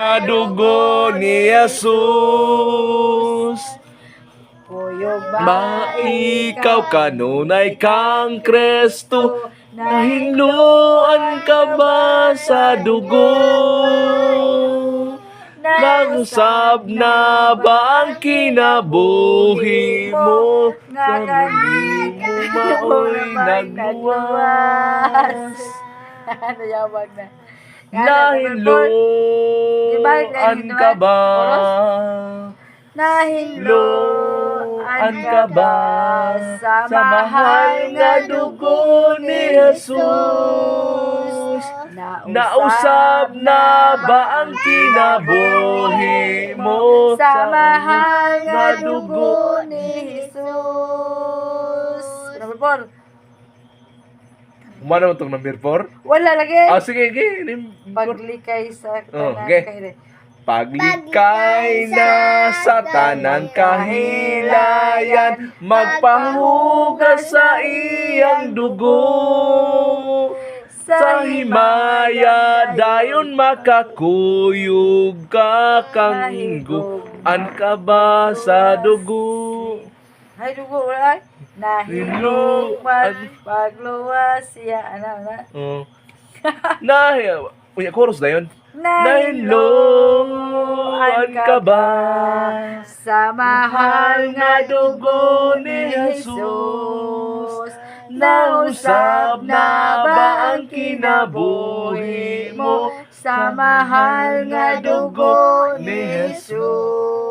nga dugo ni Jesus. Kuyog Ba ikaw kanunay kang Kristo, nahinluan ka ba sa dugo? Nagusab na ba ang kinabuhi mo? Nga gani mo mao'y nagluwas. Nayawag na. Nahinluan ka ba? Nahinluan ka ba sa mahal nga dugo ni Jesus? Nausab na ba ang kinabuhi mo sa mahal nga dugo ni Jesus? Number 4. Umano mo itong number 4? Wala lagi. Sige. Paglikay sa tanan okay. kahilayan. Paglikay na sa tanan kahilayan, magpahugas sa iyang dugo. Sa himaya dayon makakuyog ka kang hingguan ka ba sa dugo? Ay, dugo, wala ay. Nahinluan, pagluwas siya, Unya, chorus na yun. Nahinluan ka ba sa mahal nga dugo ni Jesus? Nausab na ba ang kinabuhi mo sa mahal nga dugo ni Jesus?